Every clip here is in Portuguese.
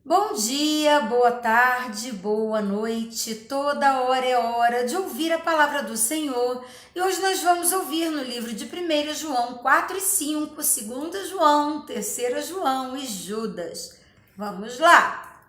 Bom dia, boa tarde, boa noite. Toda hora é hora de ouvir a palavra do Senhor. E hoje nós vamos ouvir no livro de 1 João 4 e 5, 2 João, 3 João e Judas. Vamos lá!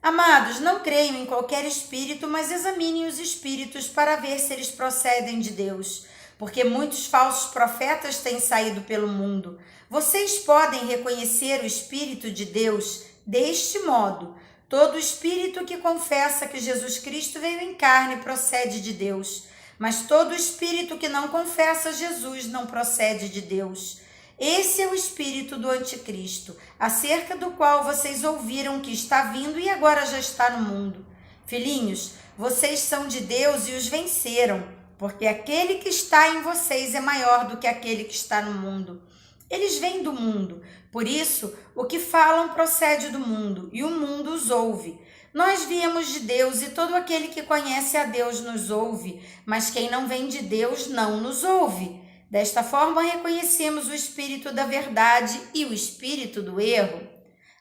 Amados, não creiam em qualquer espírito, mas examinem os espíritos para ver se eles procedem de Deus, porque muitos falsos profetas têm saído pelo mundo. Vocês podem reconhecer o Espírito de Deus deste modo: todo espírito que confessa que Jesus Cristo veio em carne procede de Deus, mas todo espírito que não confessa Jesus não procede de Deus. Esse é o espírito do anticristo, acerca do qual vocês ouviram que está vindo e agora já está no mundo. Filhinhos, vocês são de Deus e os venceram, porque aquele que está em vocês é maior do que aquele que está no mundo. Eles vêm do mundo, por isso o que falam procede do mundo, e o mundo os ouve. Nós viemos de Deus, e todo aquele que conhece a Deus nos ouve, mas quem não vem de Deus não nos ouve. Desta forma reconhecemos o espírito da verdade e o espírito do erro.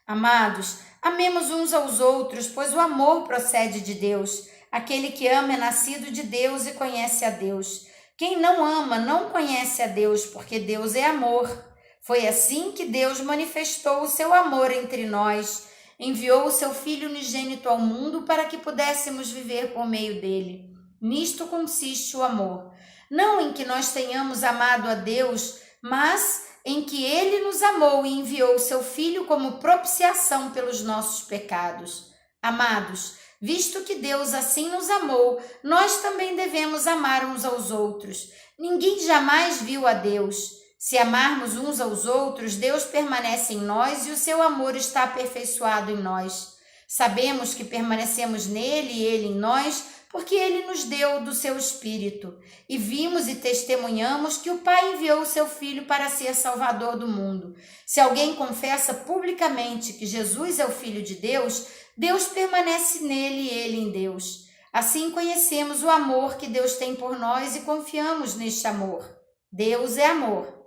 Amados, amemos uns aos outros, pois o amor procede de Deus. Aquele que ama é nascido de Deus e conhece a Deus. Quem não ama não conhece a Deus, porque Deus é amor. Foi assim que Deus manifestou o seu amor entre nós. Enviou o seu Filho unigênito ao mundo para que pudéssemos viver por meio dele. Nisto consiste o amor. Não em que nós tenhamos amado a Deus, mas em que ele nos amou e enviou o seu Filho como propiciação pelos nossos pecados. Amados, visto que Deus assim nos amou, nós também devemos amar uns aos outros. Ninguém jamais viu a Deus. Se amarmos uns aos outros, Deus permanece em nós e o seu amor está aperfeiçoado em nós. Sabemos que permanecemos nele e ele em nós, porque ele nos deu do seu Espírito. E vimos e testemunhamos que o Pai enviou o seu Filho para ser Salvador do mundo. Se alguém confessa publicamente que Jesus é o Filho de Deus, Deus permanece nele e ele em Deus. Assim conhecemos o amor que Deus tem por nós e confiamos neste amor. Deus é amor.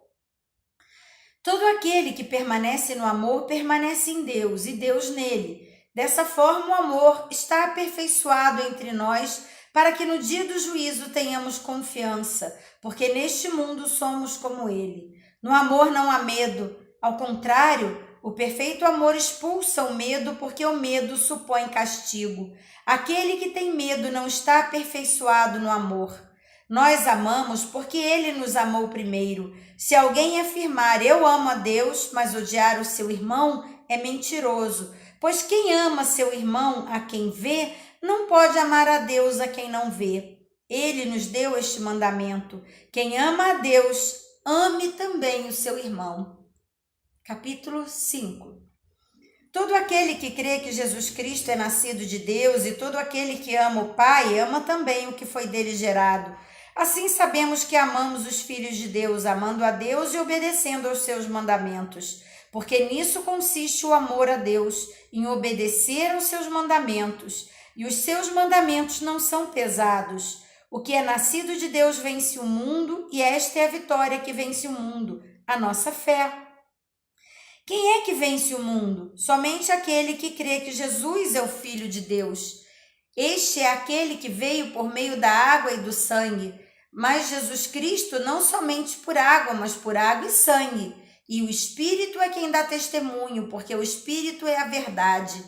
Todo aquele que permanece no amor permanece em Deus e Deus nele. Dessa forma, o amor está aperfeiçoado entre nós para que no dia do juízo tenhamos confiança, porque neste mundo somos como ele. No amor não há medo. Ao contrário, o perfeito amor expulsa o medo, porque o medo supõe castigo. Aquele que tem medo não está aperfeiçoado no amor. Nós amamos porque ele nos amou primeiro. Se alguém afirmar eu amo a Deus, mas odiar o seu irmão, é mentiroso. Pois quem ama seu irmão a quem vê, não pode amar a Deus a quem não vê. Ele nos deu este mandamento: quem ama a Deus, ame também o seu irmão. Capítulo 5. Todo aquele que crê que Jesus Cristo é nascido de Deus e todo aquele que ama o Pai, ama também o que foi dele gerado. Assim sabemos que amamos os filhos de Deus, amando a Deus e obedecendo aos seus mandamentos. Porque nisso consiste o amor a Deus, em obedecer aos seus mandamentos. E os seus mandamentos não são pesados. O que é nascido de Deus vence o mundo, e esta é a vitória que vence o mundo, a nossa fé. Quem é que vence o mundo? Somente aquele que crê que Jesus é o Filho de Deus. Este é aquele que veio por meio da água e do sangue, mas Jesus Cristo não somente por água, mas por água e sangue. E o Espírito é quem dá testemunho, porque o Espírito é a verdade.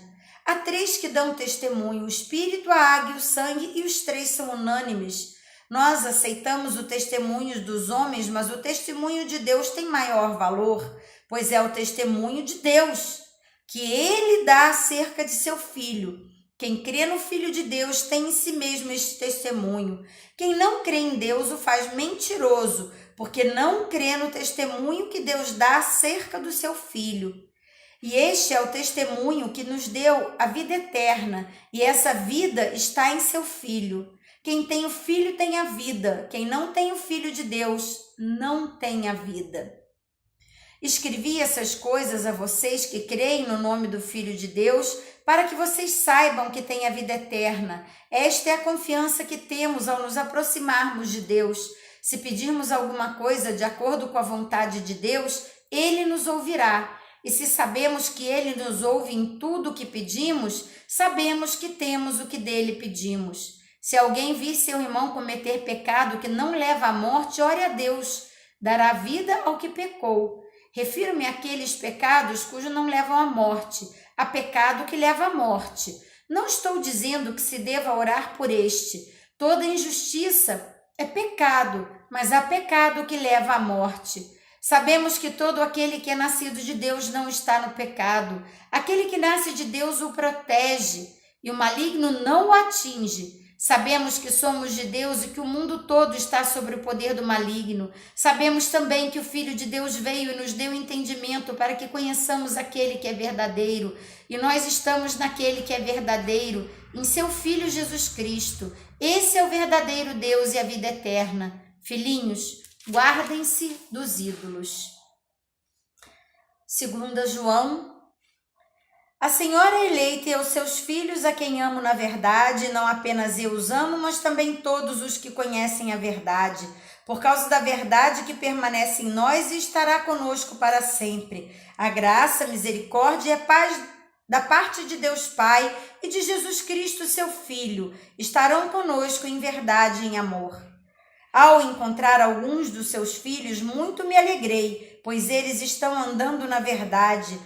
Há três que dão testemunho: o Espírito, a água e o sangue, e os três são unânimes. Nós aceitamos o testemunho dos homens, mas o testemunho de Deus tem maior valor, pois é o testemunho de Deus, que ele dá acerca de seu Filho. Quem crê no Filho de Deus tem em si mesmo este testemunho. Quem não crê em Deus o faz mentiroso, porque não crê no testemunho que Deus dá acerca do seu Filho. E este é o testemunho que nos deu a vida eterna, e essa vida está em seu Filho. Quem tem o Filho tem a vida. Quem não tem o Filho de Deus não tem a vida. Escrevi essas coisas a vocês que creem no nome do Filho de Deus, para que vocês saibam que têm a vida eterna. Esta é a confiança que temos ao nos aproximarmos de Deus. Se pedirmos alguma coisa de acordo com a vontade de Deus, ele nos ouvirá. E se sabemos que ele nos ouve em tudo o que pedimos, sabemos que temos o que dele pedimos. Se alguém vir seu irmão cometer pecado que não leva à morte, ore a Deus, dará vida ao que pecou. Refiro-me àqueles pecados cujos não levam à morte, a pecado que leva à morte. Não estou dizendo que se deva orar por este. Toda injustiça é pecado, mas há pecado que leva à morte. Sabemos que todo aquele que é nascido de Deus não está no pecado. Aquele que nasce de Deus o protege e o maligno não o atinge. Sabemos que somos de Deus e que o mundo todo está sob o poder do maligno. Sabemos também que o Filho de Deus veio e nos deu entendimento para que conheçamos aquele que é verdadeiro. E nós estamos naquele que é verdadeiro, em seu Filho Jesus Cristo. Esse é o verdadeiro Deus e a vida eterna. Filhinhos, guardem-se dos ídolos. 2 João. A Senhora é eleita e aos seus filhos a quem amo na verdade, não apenas eu os amo, mas também todos os que conhecem a verdade, por causa da verdade que permanece em nós e estará conosco para sempre. A graça, misericórdia e a paz da parte de Deus Pai e de Jesus Cristo, seu Filho, estarão conosco em verdade e em amor. Ao encontrar alguns dos seus filhos, muito me alegrei, pois eles estão andando na verdade,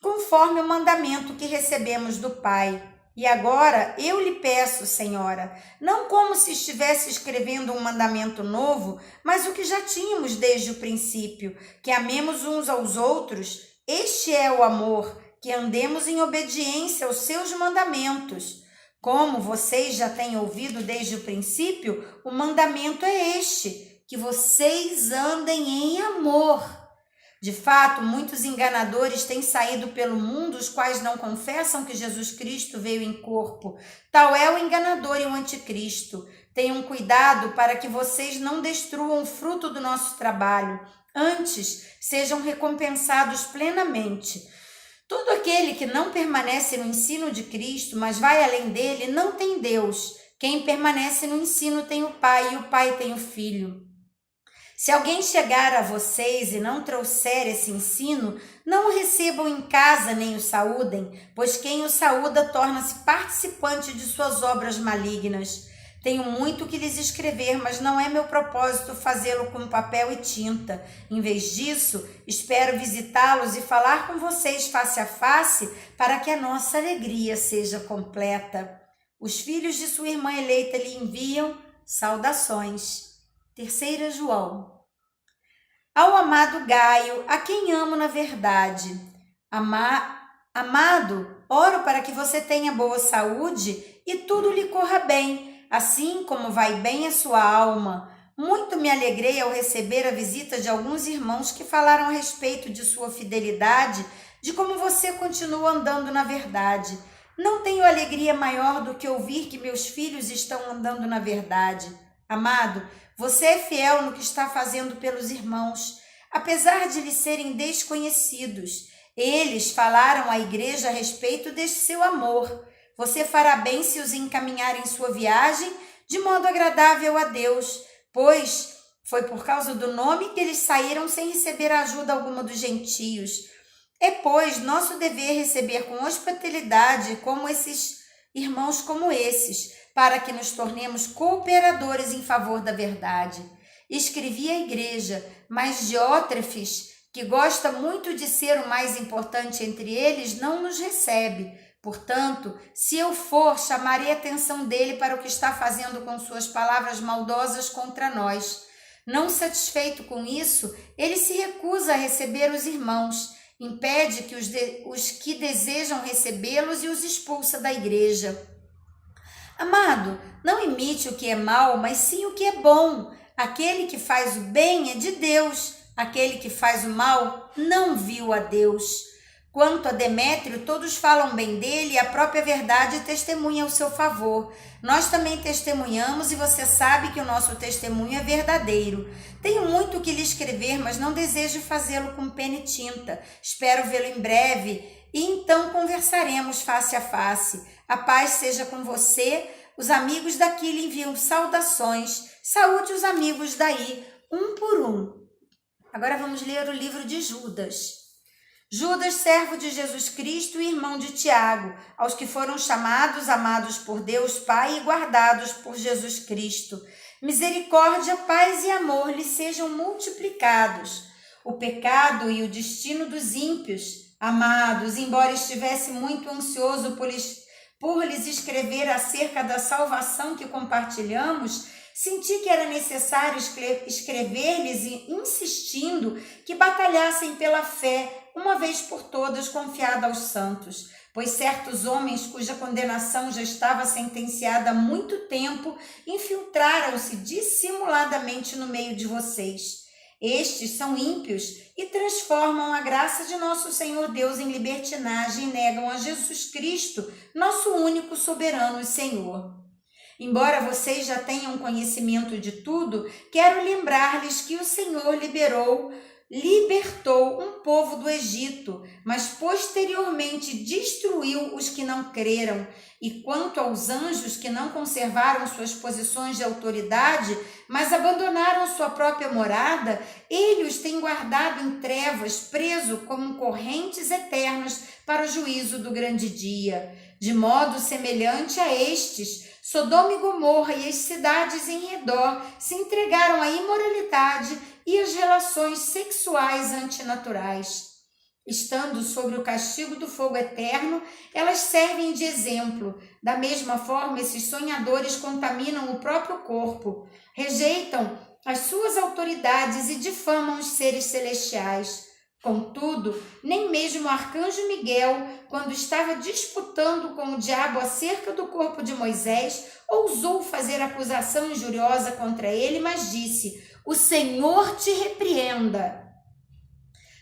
conforme o mandamento que recebemos do Pai. E agora eu lhe peço, Senhora, não como se estivesse escrevendo um mandamento novo, mas o que já tínhamos desde o princípio, que amemos uns aos outros. Este é o amor, que andemos em obediência aos seus mandamentos. Como vocês já têm ouvido desde o princípio, o mandamento é este, que vocês andem em amor. De fato, muitos enganadores têm saído pelo mundo, os quais não confessam que Jesus Cristo veio em corpo. Tal é o enganador e o anticristo. Tenham cuidado para que vocês não destruam o fruto do nosso trabalho. Antes, sejam recompensados plenamente. Todo aquele que não permanece no ensino de Cristo, mas vai além dele, não tem Deus. Quem permanece no ensino tem o Pai, e o Pai tem o Filho. Se alguém chegar a vocês e não trouxer esse ensino, não o recebam em casa nem o saúdem, pois quem o saúda torna-se participante de suas obras malignas. Tenho muito que lhes escrever, mas não é meu propósito fazê-lo com papel e tinta. Em vez disso, espero visitá-los e falar com vocês face a face, para que a nossa alegria seja completa. Os filhos de sua irmã eleita lhe enviam saudações. 3 João. Ao amado Gaio, a quem amo na verdade. Amado, oro para que você tenha boa saúde e tudo lhe corra bem, assim como vai bem a sua alma. Muito me alegrei ao receber a visita de alguns irmãos que falaram a respeito de sua fidelidade, de como você continua andando na verdade. Não tenho alegria maior do que ouvir que meus filhos estão andando na verdade. Amado, você é fiel no que está fazendo pelos irmãos, apesar de lhes serem desconhecidos. Eles falaram à igreja a respeito deste seu amor. Você fará bem se os encaminhar em sua viagem de modo agradável a Deus, pois foi por causa do nome que eles saíram sem receber ajuda alguma dos gentios. É, pois, nosso dever receber com hospitalidade como esses irmãos como esses, para que nos tornemos cooperadores em favor da verdade. Escrevi à igreja, mas Diótrefes, que gosta muito de ser o mais importante entre eles, não nos recebe. Portanto, se eu for, chamarei a atenção dele para o que está fazendo com suas palavras maldosas contra nós. Não satisfeito com isso, ele se recusa a receber os irmãos, impede que os que desejam recebê-los e os expulsa da igreja. Amado, não imite o que é mal, mas sim o que é bom. Aquele que faz o bem é de Deus. Aquele que faz o mal não viu a Deus. Quanto a Demétrio, todos falam bem dele e a própria verdade testemunha ao seu favor. Nós também testemunhamos e você sabe que o nosso testemunho é verdadeiro. Tenho muito o que lhe escrever, mas não desejo fazê-lo com pena e tinta. Espero vê-lo em breve e então conversaremos face a face. A paz seja com você. Os amigos daqui lhe enviam saudações. Saúde os amigos daí, um por um. Agora vamos ler o livro de Judas. Judas, servo de Jesus Cristo e irmão de Tiago, aos que foram chamados, amados por Deus Pai e guardados por Jesus Cristo. Misericórdia, paz e amor lhes sejam multiplicados. O pecado e o destino dos ímpios, amados, embora estivesse muito ansioso por lhes escrever acerca da salvação que compartilhamos, senti que era necessário escrever-lhes insistindo que batalhassem pela fé, uma vez por todas confiada aos santos, pois certos homens cuja condenação já estava sentenciada há muito tempo infiltraram-se dissimuladamente no meio de vocês. Estes são ímpios e transformam a graça de nosso Senhor Deus em libertinagem e negam a Jesus Cristo, nosso único soberano e Senhor. Embora vocês já tenham conhecimento de tudo, quero lembrar-lhes que o Senhor libertou um povo do Egito, mas posteriormente destruiu os que não creram. E quanto aos anjos que não conservaram suas posições de autoridade, mas abandonaram sua própria morada, ele os tem guardado em trevas, preso como correntes eternas para o juízo do grande dia. De modo semelhante a estes, Sodoma e Gomorra e as cidades em redor se entregaram à imoralidade e às relações sexuais antinaturais. Estando sobre o castigo do fogo eterno, elas servem de exemplo. Da mesma forma, esses sonhadores contaminam o próprio corpo, rejeitam as suas autoridades e difamam os seres celestiais. Contudo, nem mesmo o arcanjo Miguel, quando estava disputando com o diabo acerca do corpo de Moisés, ousou fazer acusação injuriosa contra ele, mas disse: "O Senhor te repreenda."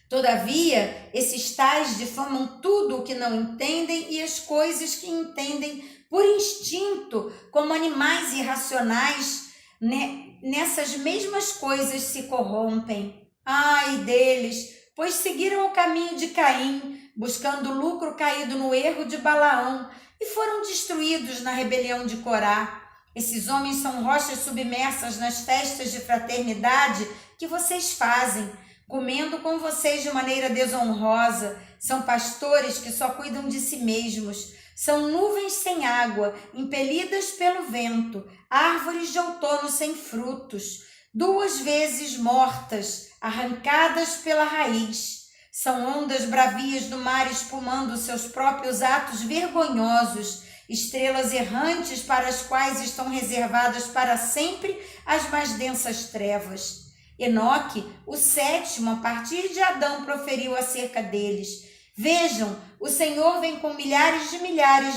Todavia, esses tais difamam tudo o que não entendem e as coisas que entendem por instinto, como animais irracionais, nessas mesmas coisas se corrompem. Ai deles! Pois seguiram o caminho de Caim, buscando lucro caído no erro de Balaão, e foram destruídos na rebelião de Corá. Esses homens são rochas submersas nas festas de fraternidade que vocês fazem, comendo com vocês de maneira desonrosa. São pastores que só cuidam de si mesmos. São nuvens sem água, impelidas pelo vento, árvores de outono sem frutos, 2 vezes mortas, arrancadas pela raiz. São ondas bravias do mar espumando seus próprios atos vergonhosos, estrelas errantes para as quais estão reservadas para sempre as mais densas trevas. Enoque, o 7º, a partir de Adão, proferiu acerca deles: "Vejam, o Senhor vem com milhares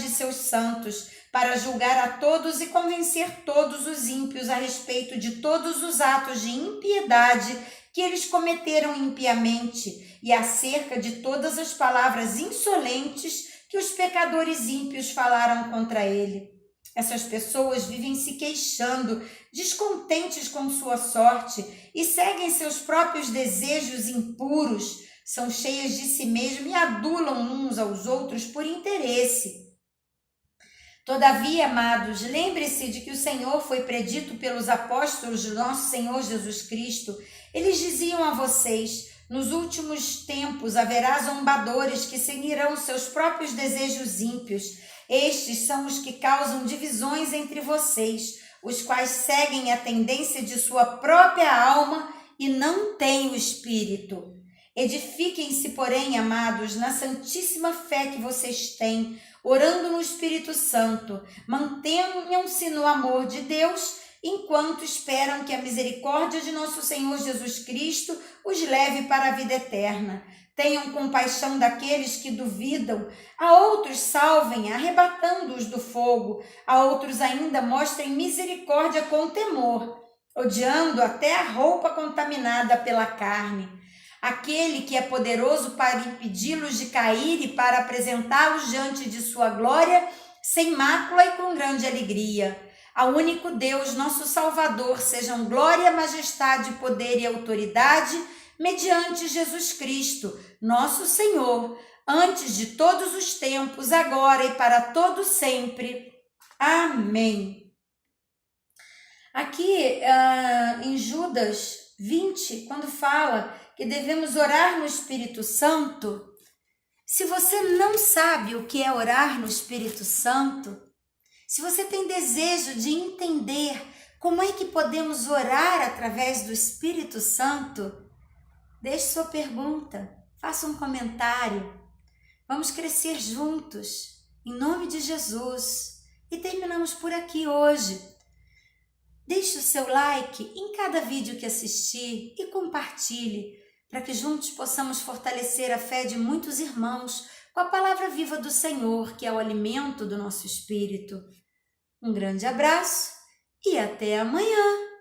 de seus santos, para julgar a todos e convencer todos os ímpios a respeito de todos os atos de impiedade que eles cometeram impiamente e acerca de todas as palavras insolentes que os pecadores ímpios falaram contra ele." Essas pessoas vivem se queixando, descontentes com sua sorte e seguem seus próprios desejos impuros, são cheias de si mesmas e adulam uns aos outros por interesse. Todavia, amados, lembre-se de que o Senhor foi predito pelos apóstolos do nosso Senhor Jesus Cristo. Eles diziam a vocês: "Nos últimos tempos haverá zombadores que seguirão seus próprios desejos ímpios. Estes são os que causam divisões entre vocês, os quais seguem a tendência de sua própria alma e não têm o Espírito." Edifiquem-se, porém, amados, na santíssima fé que vocês têm, orando no Espírito Santo. Mantenham-se no amor de Deus, enquanto esperam que a misericórdia de nosso Senhor Jesus Cristo os leve para a vida eterna. Tenham compaixão daqueles que duvidam, a outros salvem, arrebatando-os do fogo, a outros ainda mostrem misericórdia com temor, odiando até a roupa contaminada pela carne. Aquele que é poderoso para impedi-los de cair e para apresentá-los diante de sua glória, sem mácula e com grande alegria. Ao único Deus, nosso Salvador, sejam glória, majestade, poder e autoridade, mediante Jesus Cristo, nosso Senhor, antes de todos os tempos, agora e para todo sempre. Amém. Aqui em Judas 20, quando fala que devemos orar no Espírito Santo, Se você não sabe o que é orar no Espírito Santo, se você tem desejo de entender como é que podemos orar através do Espírito Santo, deixe sua pergunta, faça um comentário. Vamos crescer juntos, em nome de Jesus. E terminamos por aqui hoje. Deixe o seu like em cada vídeo que assistir e compartilhe, para que juntos possamos fortalecer a fé de muitos irmãos com a palavra viva do Senhor, que é o alimento do nosso espírito. Um grande abraço e até amanhã!